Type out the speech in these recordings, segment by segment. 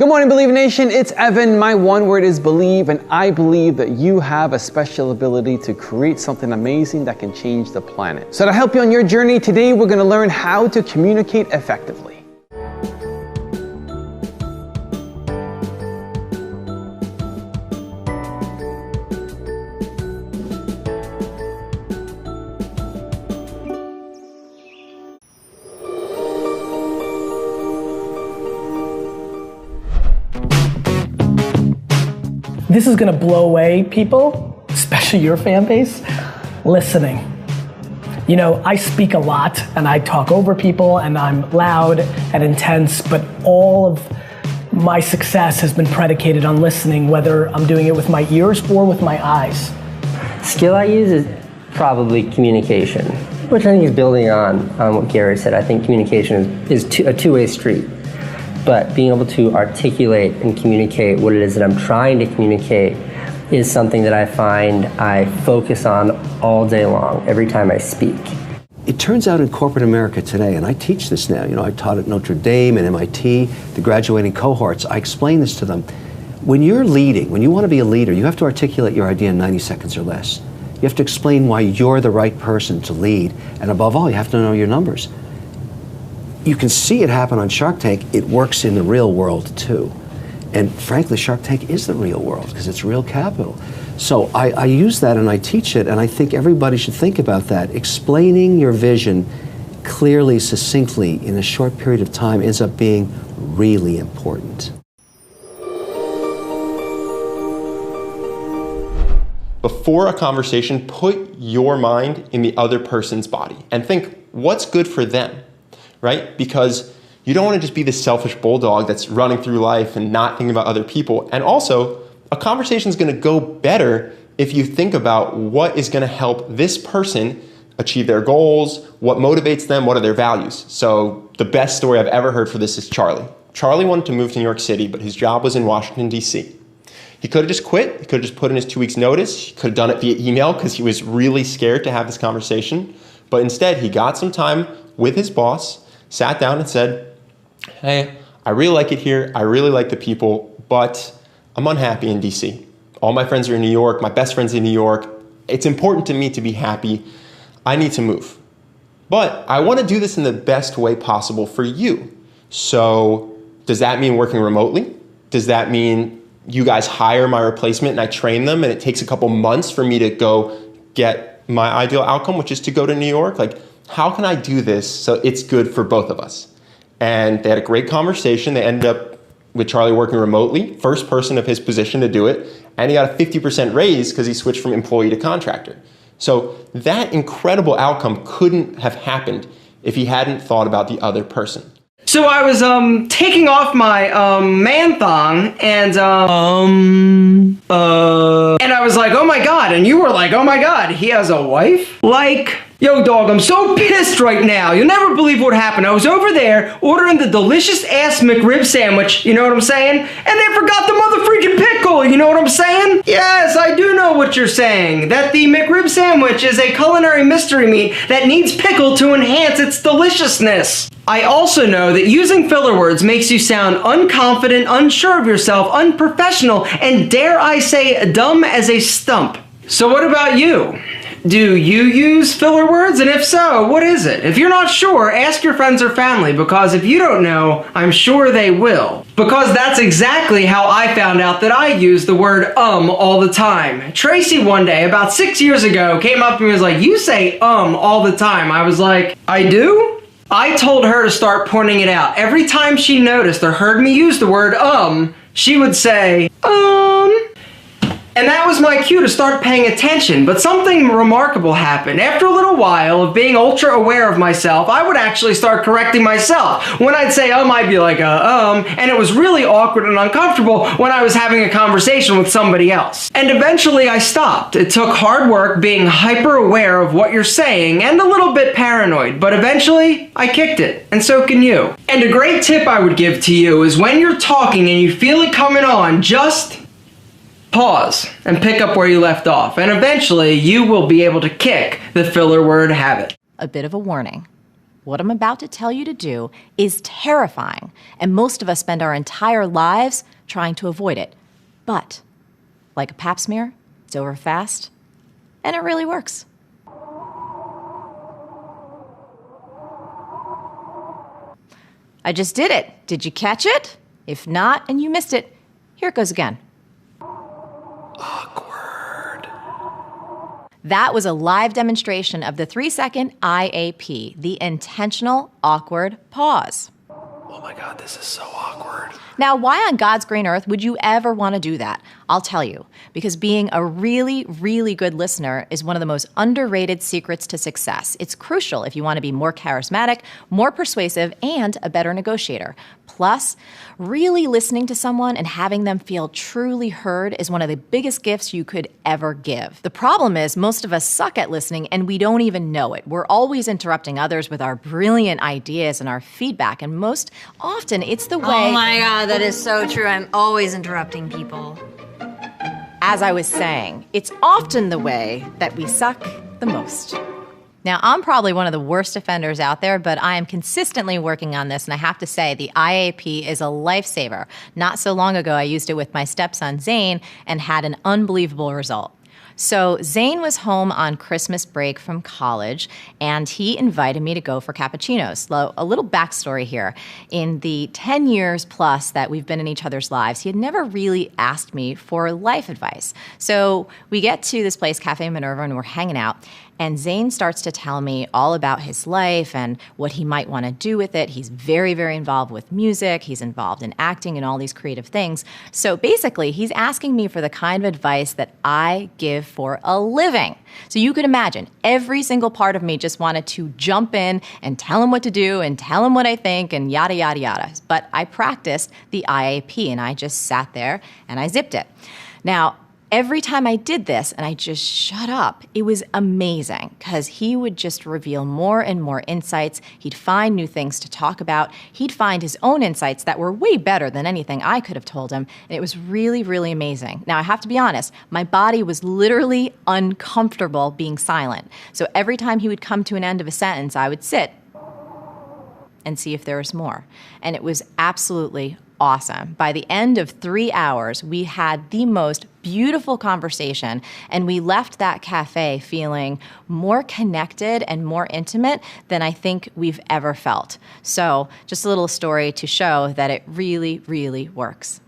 Good morning, Believe Nation. It's Evan. My one word is believe, and I believe that you have a special ability to create something amazing that can change the planet. So to help you on your journey, today we're going to learn how to communicate effectively. This is gonna blow away people, especially your fan base, listening. You know, I speak a lot and I talk over people and I'm loud and intense, but all of my success has been predicated on listening, whether I'm doing it with my ears or with my eyes. Skill I use is probably communication, which I think is building on what Gary said. I think communication is a two-way street. But being able to articulate and communicate what it is that I'm trying to communicate is something that I find I focus on all day long, every time I speak. It turns out in corporate America today, and I teach this now, I taught at Notre Dame and MIT, the graduating cohorts, I explain this to them. When you're leading, when you want to be a leader, you have to articulate your idea in 90 seconds or less. You have to explain why you're the right person to lead, and above all, you have to know your numbers. You can see it happen on Shark Tank. It works in the real world too. And frankly, Shark Tank is the real world because it's real capital. So I use that and I teach it, and I think everybody should think about that. Explaining your vision clearly, succinctly, in a short period of time ends up being really important. Before a conversation, put your mind in the other person's body and think, what's good for them? Right? Because you don't want to just be this selfish bulldog that's running through life and not thinking about other people. And also, a conversation is going to go better if you think about what is going to help this person achieve their goals, what motivates them, what are their values. So the best story I've ever heard for this is Charlie. Charlie wanted to move to New York City, but his job was in Washington, D.C. He could have just quit. He could have just put in his 2 weeks notice. He could have done it via email because he was really scared to have this conversation. But instead, he got some time with his boss, sat down and said, hey, I really like it here. I really like the people, but I'm unhappy in DC. All my friends are in New York. My best friend's in New York. It's important to me to be happy. I need to move. But I want to do this in the best way possible for you. So does that mean working remotely? Does that mean you guys hire my replacement and I train them and it takes a couple months for me to go get my ideal outcome, which is to go to New York? Like, how can I do this so it's good for both of us? And they had a great conversation. They ended up with Charlie working remotely, first person of his position to do it, and he got a 50% raise because he switched from employee to contractor. So that incredible outcome couldn't have happened if he hadn't thought about the other person. So I was taking off my man thong and I was like, oh my god, and you were like, oh my god, he has a wife? Like, yo dog, I'm so pissed right now. You'll never believe what happened. I was over there ordering the delicious ass McRib sandwich, you know what I'm saying? And they forgot the mother freaking pickle, you know what I'm saying? Yes, I do know what you're saying. That the McRib sandwich is a culinary mystery meat that needs pickle to enhance its deliciousness. I also know that using filler words makes you sound unconfident, unsure of yourself, unprofessional, and dare I say, dumb as a stump. So what about you? Do you use filler words? And if so, what is it? If you're not sure, ask your friends or family, because if you don't know, I'm sure they will. Because that's exactly how I found out that I use the word all the time. Tracy one day, about 6 years ago, came up and was like, you say all the time. I was like, I do? I told her to start pointing it out. Every time she noticed or heard me use the word she would say, And that was my cue to start paying attention, but something remarkable happened. After a little while of being ultra aware of myself, I would actually start correcting myself. When I'd say I'd be like, and it was really awkward and uncomfortable when I was having a conversation with somebody else. And eventually I stopped. It took hard work being hyper aware of what you're saying and a little bit paranoid, but eventually I kicked it, and so can you. And a great tip I would give to you is when you're talking and you feel it coming on, just pause and pick up where you left off, and eventually you will be able to kick the filler word habit. A bit of a warning. what I'm about to tell you to do is terrifying, and most of us spend our entire lives trying to avoid it. But, like a pap smear, it's over fast, and it really works. I just did it. Did you catch it? If not, and you missed it, here it goes again. Awkward. That was a live demonstration of the 3-second IAP, the intentional awkward pause. Oh my God, this is so awkward. Now, why on God's green earth would you ever want to do that? I'll tell you, because being a really, really good listener is one of the most underrated secrets to success. It's crucial if you want to be more charismatic, more persuasive, and a better negotiator. Plus, really listening to someone and having them feel truly heard is one of the biggest gifts you could ever give. The problem is most of us suck at listening and we don't even know it. We're always interrupting others with our brilliant ideas and our feedback, and most often it's the way— Oh my God, that is so true. I'm always interrupting people. As I was saying, it's often the way that we suck the most. Now, I'm probably one of the worst offenders out there, but I am consistently working on this, and I have to say the IAP is a lifesaver. Not so long ago, I used it with my stepson, Zane, and had an unbelievable result. So Zane was home on Christmas break from college, and he invited me to go for cappuccinos. A little backstory here. In the 10 years plus that we've been in each other's lives, he had never really asked me for life advice. So we get to this place, Cafe Minerva, and we're hanging out. And Zane starts to tell me all about his life and what he might want to do with it. He's very, very involved with music. He's involved in acting and all these creative things. So basically, he's asking me for the kind of advice that I give for a living. So you could imagine, every single part of me just wanted to jump in and tell him what to do and tell him what I think and yada, yada, yada. But I practiced the IAP, and I just sat there and I zipped it. Now, every time I did this and I just shut up, it was amazing because he would just reveal more and more insights. He'd find new things to talk about. He'd find his own insights that were way better than anything I could have told him. And it was really, really amazing. Now, I have to be honest, my body was literally uncomfortable being silent. So every time he would come to an end of a sentence, I would sit and see if there was more. And it was absolutely awesome. By the end of 3 hours, we had the most beautiful conversation, and we left that cafe feeling more connected and more intimate than I think we've ever felt. So just a little story to show that it really, really works.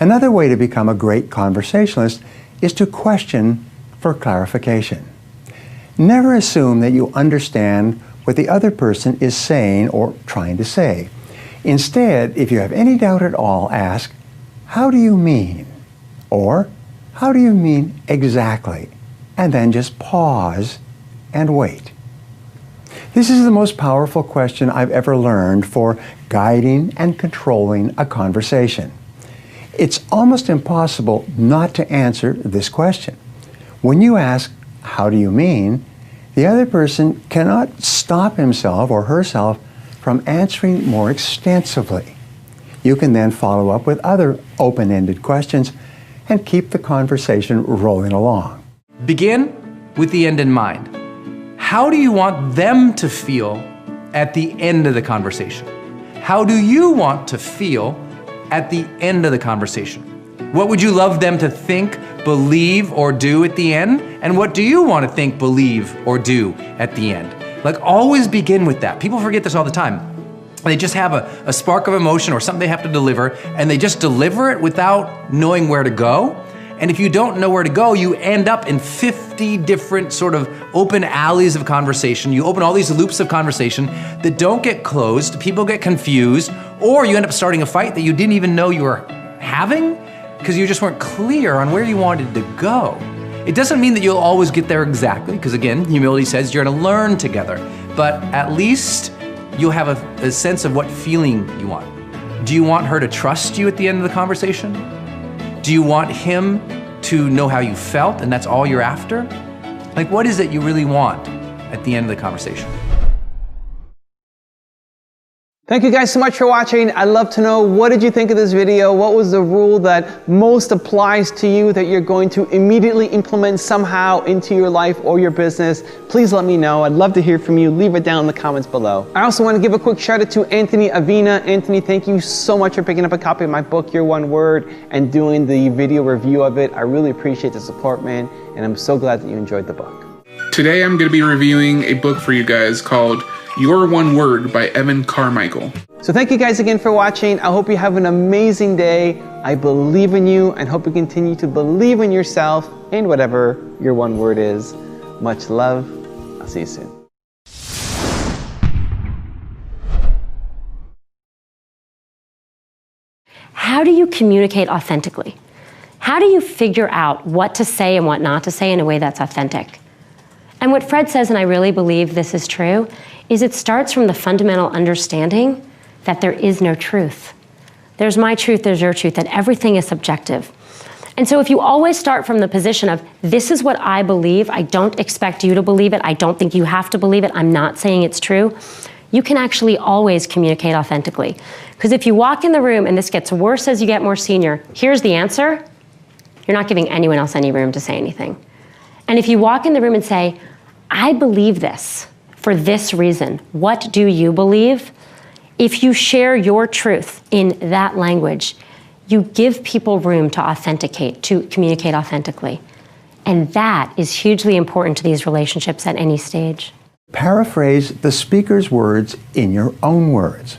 Another way to become a great conversationalist is to question for clarification. Never assume that you understand what the other person is saying or trying to say. Instead, if you have any doubt at all, ask, "How do you mean?" Or, "How do you mean exactly?" And then just pause and wait. This is the most powerful question I've ever learned for guiding and controlling a conversation. It's almost impossible not to answer this question. When you ask, "How do you mean?" the other person cannot stop himself or herself from answering more extensively. You can then follow up with other open-ended questions and keep the conversation rolling along. Begin with the end in mind. How do you want them to feel at the end of the conversation? How do you want to feel at the end of the conversation? What would you love them to think, believe, or do at the end? And what do you want to think, believe, or do at the end? Like, always begin with that. People forget this all the time. They just have a spark of emotion or something they have to deliver, and they just deliver it without knowing where to go. And if you don't know where to go, you end up in 50 different sort of open alleys of conversation. You open all these loops of conversation that don't get closed, people get confused, or you end up starting a fight that you didn't even know you were having because you just weren't clear on where you wanted to go. It doesn't mean that you'll always get there exactly, because again, humility says you're gonna learn together, but at least you'll have a sense of what feeling you want. Do you want her to trust you at the end of the conversation? Do you want him to know how you felt and that's all you're after? Like, what is it you really want at the end of the conversation? Thank you guys so much for watching. I'd love to know, what did you think of this video? What was the rule that most applies to you that you're going to immediately implement somehow into your life or your business? Please let me know. I'd love to hear from you. Leave it down in the comments below. I also want to give a quick shout out to Anthony Avina. Anthony, thank you so much for picking up a copy of my book, Your One Word, and doing the video review of it. I really appreciate the support, man, and I'm so glad that you enjoyed the book. Today I'm going to be reviewing a book for you guys called Your One Word by Evan Carmichael. So thank you guys again for watching. I hope you have an amazing day. I believe in you and hope you continue to believe in yourself and whatever your one word is. Much love. I'll see you soon. How do you communicate authentically? How do you figure out what to say and what not to say in a way that's authentic? And what Fred says, and I really believe this is true, is it starts from the fundamental understanding that there is no truth. There's my truth, there's your truth, that everything is subjective. And so if you always start from the position of, this is what I believe, I don't expect you to believe it, I don't think you have to believe it, I'm not saying it's true, you can actually always communicate authentically. Because if you walk in the room and this gets worse as you get more senior, here's the answer, you're not giving anyone else any room to say anything. And if you walk in the room and say, I believe this for this reason, what do you believe? If you share your truth in that language, you give people room to authenticate, to communicate authentically. And that is hugely important to these relationships at any stage. Paraphrase the speaker's words in your own words.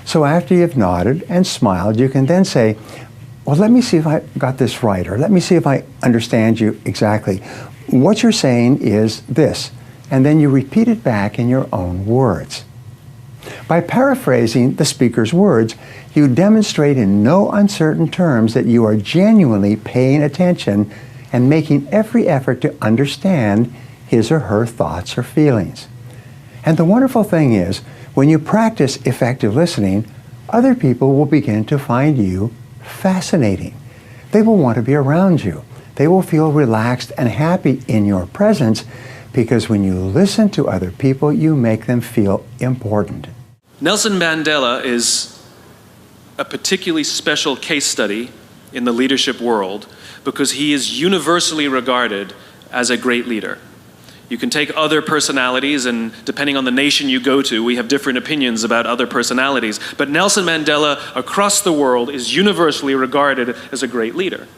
So after you've nodded and smiled, you can then say, well, let me see if I got this right, or let me see if I understand you exactly. What you're saying is this, and then you repeat it back in your own words. By paraphrasing the speaker's words, you demonstrate in no uncertain terms that you are genuinely paying attention and making every effort to understand his or her thoughts or feelings. And the wonderful thing is, when you practice effective listening, other people will begin to find you fascinating. They will want to be around you. They will feel relaxed and happy in your presence because when you listen to other people, you make them feel important. Nelson Mandela is a particularly special case study in the leadership world because he is universally regarded as a great leader. You can take other personalities, and depending on the nation you go to, we have different opinions about other personalities. But Nelson Mandela, across the world, is universally regarded as a great leader.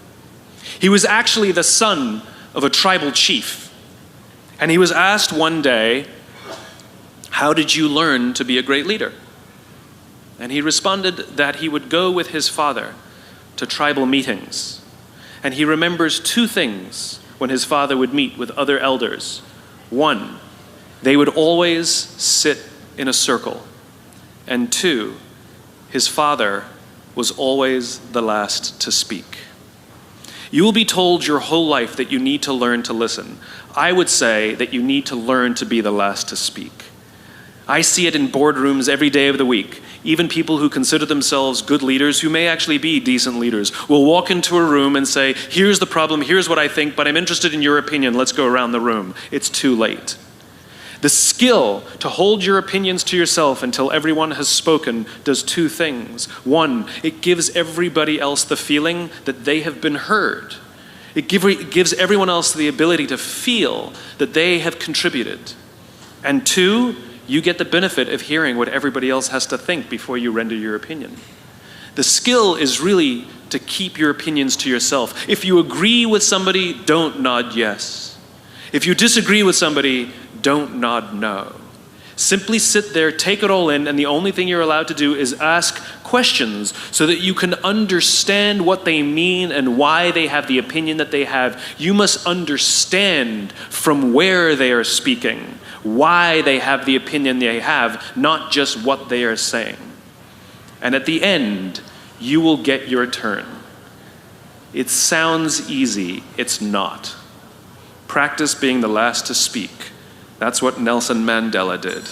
He was actually the son of a tribal chief. And he was asked one day, how did you learn to be a great leader? And he responded that he would go with his father to tribal meetings. And he remembers two things when his father would meet with other elders. One, they would always sit in a circle. And two, his father was always the last to speak. You will be told your whole life that you need to learn to listen. I would say that you need to learn to be the last to speak. I see it in boardrooms every day of the week. Even people who consider themselves good leaders, who may actually be decent leaders, will walk into a room and say, here's the problem, here's what I think, but I'm interested in your opinion, let's go around the room. It's too late. The skill to hold your opinions to yourself until everyone has spoken does two things. One, it gives everybody else the feeling that they have been heard. It gives everyone else the ability to feel that they have contributed. And two, you get the benefit of hearing what everybody else has to think before you render your opinion. The skill is really to keep your opinions to yourself. If you agree with somebody, don't nod yes. If you disagree with somebody, don't nod no. Simply sit there, take it all in, and the only thing you're allowed to do is ask questions so that you can understand what they mean and why they have the opinion that they have. You must understand from where they are speaking, why they have the opinion they have, not just what they are saying. And at the end, you will get your turn. It sounds easy, it's not. Practice being the last to speak. That's what Nelson Mandela did.